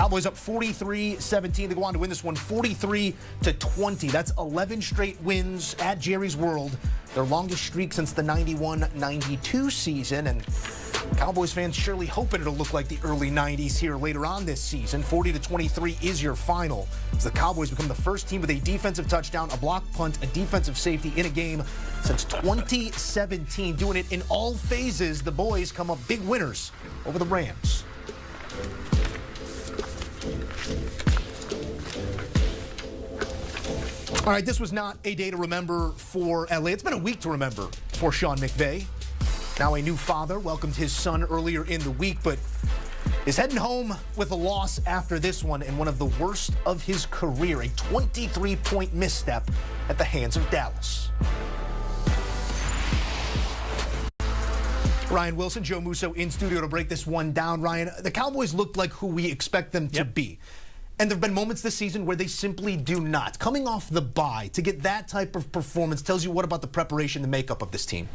Cowboys up 43-17. They go on to win this one 43-20. That's 11 straight wins at Jerry's World. Their longest streak since the 91-92 season. And Cowboys fans surely hoping it'll look like the early 90s here later on this season. 40-23 is your final, as the Cowboys become the first team with a defensive touchdown, a block punt, a defensive safety in a game since 2017. Doing it in all phases, the boys come up big winners over the Rams. All right, this was not a day to remember for LA. It's been a week to remember for Sean McVay. Now a new father, welcomed his son earlier in the week, but is heading home with a loss after this one, and one of the worst of his career, a 23-point misstep at the hands of Dallas. Ryan Wilson, Joe Musso in studio to break this one down. Ryan, the Cowboys looked like who we expect them to be. And there have been moments this season where they simply do not. Coming off the bye, to get that type of performance tells you what about the preparation, the makeup of this team?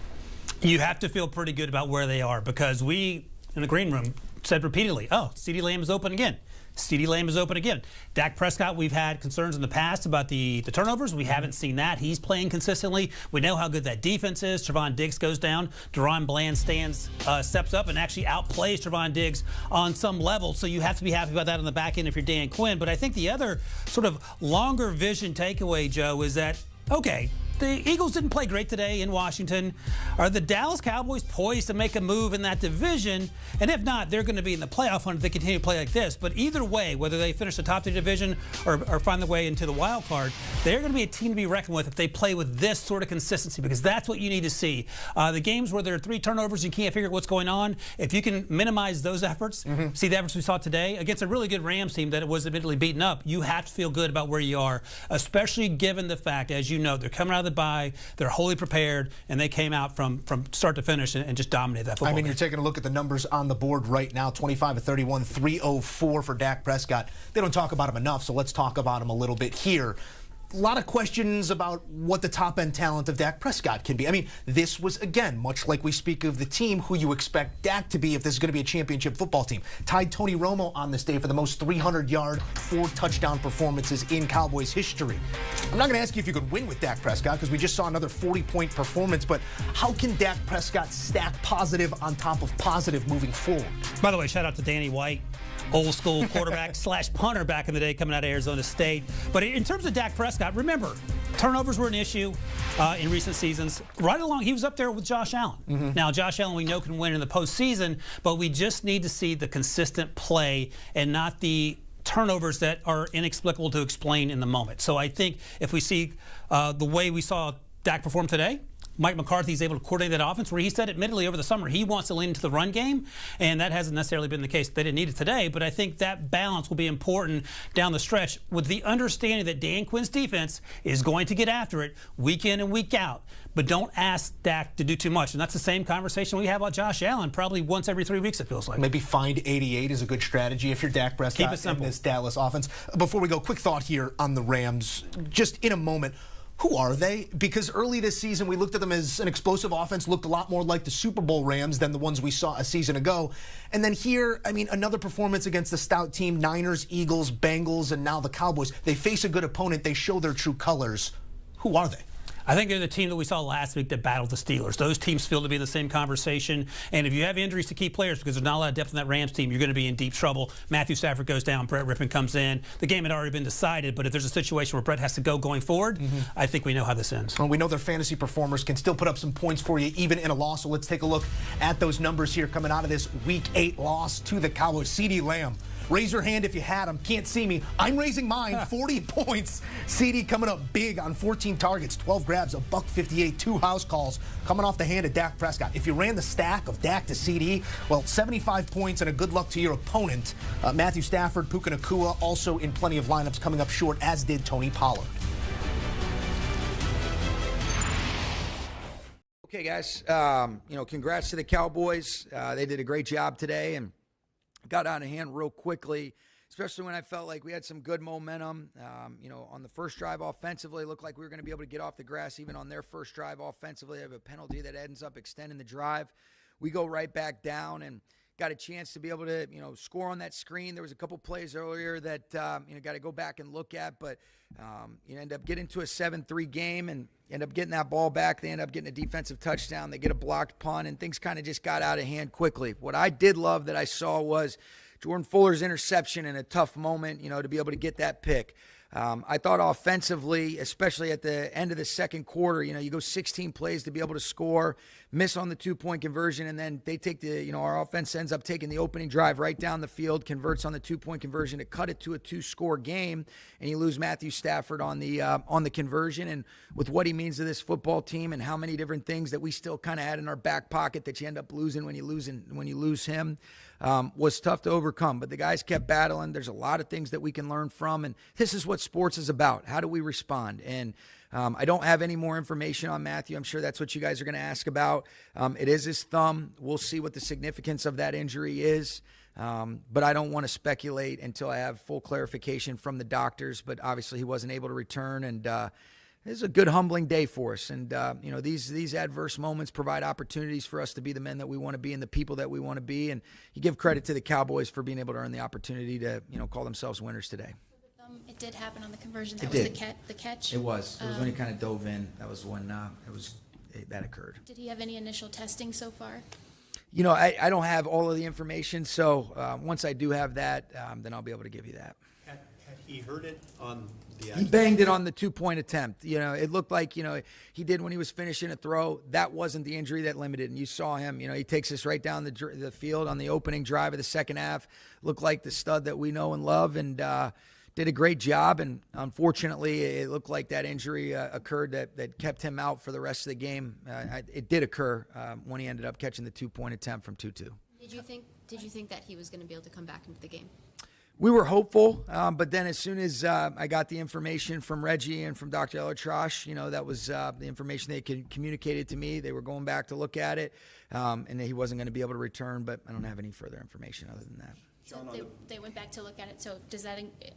You have to feel pretty good about where they are, because we, in the green room, said repeatedly, oh, CeeDee Lamb is open again. CeeDee Lamb is open again. Dak Prescott, we've had concerns in the past about the turnovers. We haven't seen that. He's playing consistently. We know how good that defense is. Trevon Diggs goes down. Deron Bland steps up and actually outplays Trevon Diggs on some level. So you have to be happy about that on the back end if you're Dan Quinn. But I think the other sort of longer vision takeaway, Joe, is that, okay, the Eagles didn't play great today in Washington. Are the Dallas Cowboys poised to make a move in that division? And if not, they're going to be in the playoff hunt if they continue to play like this. But either way, whether they finish the top of the division or find their way into the wild card, they're going to be a team to be reckoned with if they play with this sort of consistency, because that's what you need to see. The games where there are 3 turnovers and you can't figure out what's going on, if you can minimize those efforts, see the efforts we saw today against a really good Rams team that was admittedly beaten up, you have to feel good about where you are, especially given the fact, as you know, they're coming out of the bye, they're wholly prepared, and they came out from start to finish and just dominated that football game. You're taking a look at the numbers on the board right now, 25-31, 304 for Dak Prescott. They don't talk about him enough, so let's talk about him a little bit here. A lot of questions about what the top-end talent of Dak Prescott can be. This was, again, much like we speak of the team who you expect Dak to be if this is going to be a championship football team. Tied Tony Romo on this day for the most 300-yard, 4-touchdown performances in Cowboys history. I'm not going to ask you if you could win with Dak Prescott, because we just saw another 40-point performance, but how can Dak Prescott stack positive on top of positive moving forward? By the way, shout out to Danny White, old school quarterback / punter back in the day coming out of Arizona State. But in terms of Dak Prescott, remember, turnovers were an issue in recent seasons. Right along, he was up there with Josh Allen. Now, Josh Allen we know can win in the postseason, but we just need to see the consistent play and not the turnovers that are inexplicable to explain in the moment. So I think if we see the way we saw Dak perform today, Mike McCarthy is able to coordinate that offense, where he said admittedly over the summer he wants to lean into the run game, and that hasn't necessarily been the case. They didn't need it today, but I think that balance will be important down the stretch, with the understanding that Dan Quinn's defense is going to get after it week in and week out. But don't ask Dak to do too much, and that's the same conversation we have about Josh Allen probably once every 3 weeks, it feels like. Maybe find 88 is a good strategy if you're Dak Prescott. Keep it simple. In this Dallas offense. Before we go, quick thought here on the Rams, just in a moment. Who are they? Because early this season, we looked at them as an explosive offense, looked a lot more like the Super Bowl Rams than the ones we saw a season ago. And then here, another performance against the stout team, Niners, Eagles, Bengals, and now the Cowboys. They face a good opponent. They show their true colors. Who are they? I think they're the team that we saw last week that battled the Steelers. Those teams feel to be in the same conversation. And if you have injuries to key players, because there's not a lot of depth in that Rams team, you're going to be in deep trouble. Matthew Stafford goes down. Brett Rippon comes in. The game had already been decided, but if there's a situation where Brett has to go going forward, I think we know how this ends. Well, we know their fantasy performers can still put up some points for you, even in a loss. So let's take a look at those numbers here coming out of this Week 8 loss to the Cowboys. CeeDee Lamb. Raise your hand if you had him. Can't see me. I'm raising mine. 40 points. CeeDee coming up big on 14 targets, 12 grabs, a $158, 2 house calls, coming off the hand of Dak Prescott. If you ran the stack of Dak to CeeDee, well, 75 points and a good luck to your opponent. Matthew Stafford, Puka Nacua, also in plenty of lineups, coming up short, as did Tony Pollard. Okay, guys. Congrats to the Cowboys. They did a great job today and got out of hand real quickly, especially when I felt like we had some good momentum. On the first drive offensively, it looked like we were going to be able to get off the grass even on their first drive offensively. They have a penalty that ends up extending the drive. We go right back down, and got a chance to be able to, score on that screen. There was a couple plays earlier that, got to go back and look at, but end up getting to a 7-3 game and end up getting that ball back. They end up getting a defensive touchdown. They get a blocked punt, and things kind of just got out of hand quickly. What I did love that I saw was Jordan Fuller's interception in a tough moment, to be able to get that pick. I thought offensively, especially at the end of the second quarter, you go 16 plays to be able to score, miss on the 2-point conversion, and then they take our offense ends up taking the opening drive right down the field, converts on the 2-point conversion to cut it to a 2-score game, and you lose Matthew Stafford on the conversion. And with what he means to this football team and how many different things that we still kind of had in our back pocket that you end up losing when you lose him, was tough to overcome. But the guys kept battling. There's a lot of things that we can learn from, and this is what sports is about. How do we respond? And I don't have any more information on Matthew. I'm sure that's what you guys are going to ask about. It is his thumb. We'll see what the significance of that injury is. But I don't want to speculate until I have full clarification from the doctors. But obviously he wasn't able to return, and this is a good, humbling day for us. And, these adverse moments provide opportunities for us to be the men that we want to be and the people that we want to be. And you give credit to the Cowboys for being able to earn the opportunity to, call themselves winners today. It did happen on the conversion. That It was did. the catch. It was. It was when he kind of dove in. That was when that occurred. Did he have any initial testing so far? I don't have all of the information. So once I do have that, then I'll be able to give you that. Had he heard it on the He banged it on the 2-point attempt. It looked like, he did when he was finishing a throw. That wasn't the injury that limited. And you saw him, he takes us right down the field on the opening drive of the second half. Looked like the stud that we know and love, and did a great job. And unfortunately, it looked like that injury occurred that kept him out for the rest of the game. It did occur when he ended up catching the 2-point attempt from 2-2. Did you think that he was going to be able to come back into the game? We were hopeful, but then as soon as I got the information from Reggie and from Dr. Elatrash, that was the information they communicated to me. They were going back to look at it, and that he wasn't going to be able to return, but I don't have any further information other than that. So they went back to look at it. So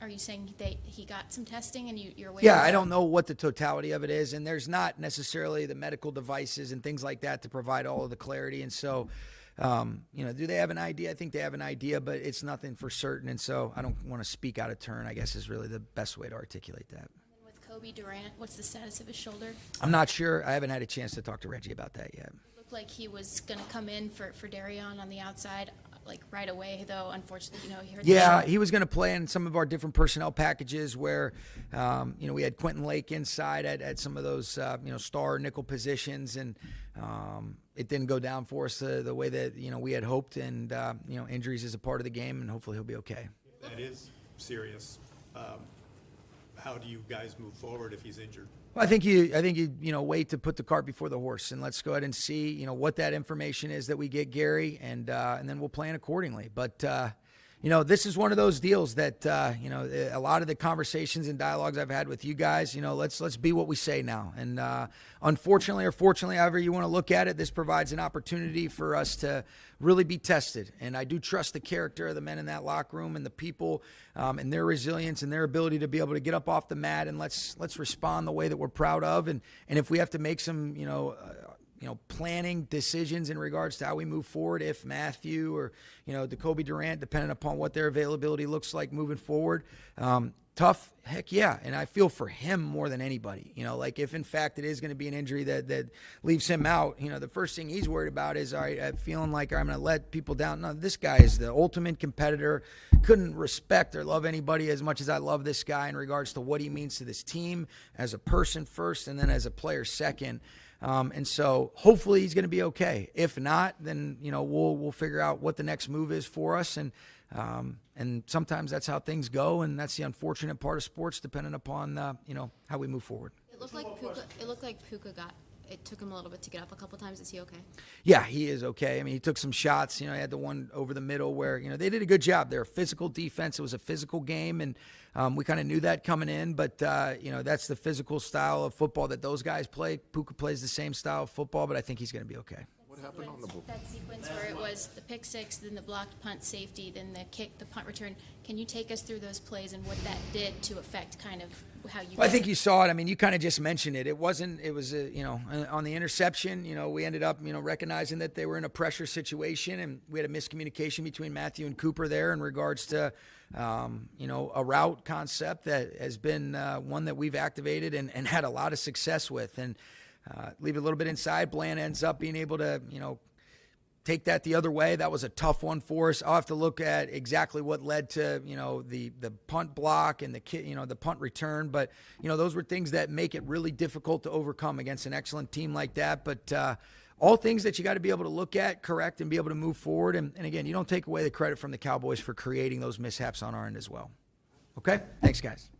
are you saying he got some testing and you're waiting? Yeah, I don't know what the totality of it is, and there's not necessarily the medical devices and things like that to provide all of the clarity. And so, do they have an idea? I think they have an idea, but it's nothing for certain. And so I don't want to speak out of turn, I guess, is really the best way to articulate that. With Kobe Durant, what's the status of his shoulder? I'm not sure. I haven't had a chance to talk to Reggie about that yet. It looked like he was going to come in for Darion on the outside, like right away, though. Unfortunately, he heard. Yeah, he was going to play in some of our different personnel packages where, we had Quentin Lake inside at some of those, star nickel positions, and it didn't go down for us the way that we had hoped. And injuries is a part of the game, and hopefully he'll be okay. If that is serious, how do you guys move forward if he's injured? Well, I think you wait to put the cart before the horse, and let's go ahead and see what that information is that we get, Gary, and then we'll plan accordingly. But this is one of those deals that a lot of the conversations and dialogues I've had with you guys, let's be what we say now. And unfortunately or fortunately, however you want to look at it, this provides an opportunity for us to really be tested. And I do trust the character of the men in that locker room and the people and their resilience and their ability to be able to get up off the mat and let's respond the way that we're proud of. And if we have to make some, planning decisions in regards to how we move forward, if Matthew or, the Kobe Durant, depending upon what their availability looks like moving forward, tough, heck yeah. And I feel for him more than anybody, if in fact it is going to be an injury that leaves him out, the first thing he's worried about is, all right, I'm feeling like I'm going to let people down. No, this guy is the ultimate competitor. Couldn't respect or love anybody as much as I love this guy in regards to what he means to this team as a person first, and then as a player second. And so hopefully he's going to be okay. If not, then, we'll figure out what the next move is for us. And sometimes that's how things go. And that's the unfortunate part of sports, depending upon, how we move forward. It looked like Puka it took him a little bit to get up a couple times. Is he okay? Yeah, he is okay. I mean, he took some shots. He had the one over the middle where, they did a good job. They're a physical defense. It was a physical game, and we kind of knew that coming in. But, that's the physical style of football that those guys play. Puka plays the same style of football, but I think he's going to be okay. What happened on the ball? That sequence where it was the pick six, then the blocked punt safety, then the kick, the punt return. Can you take us through those plays and what that did to affect kind of how you? Well, I think you saw it. I mean, you kind of just mentioned it. It was on the interception, we ended up, recognizing that they were in a pressure situation, and we had a miscommunication between Matthew and Cooper there in regards to, a route concept that has been one that we've activated and had a lot of success with. And leave it a little bit inside. Bland ends up being able to, take that the other way. That was a tough one for us. I'll have to look at exactly what led to, the punt block and the punt return. But, those were things that make it really difficult to overcome against an excellent team like that. But all things that you got to be able to look at, correct, and be able to move forward. And again, you don't take away the credit from the Cowboys for creating those mishaps on our end as well. Okay? Thanks, guys.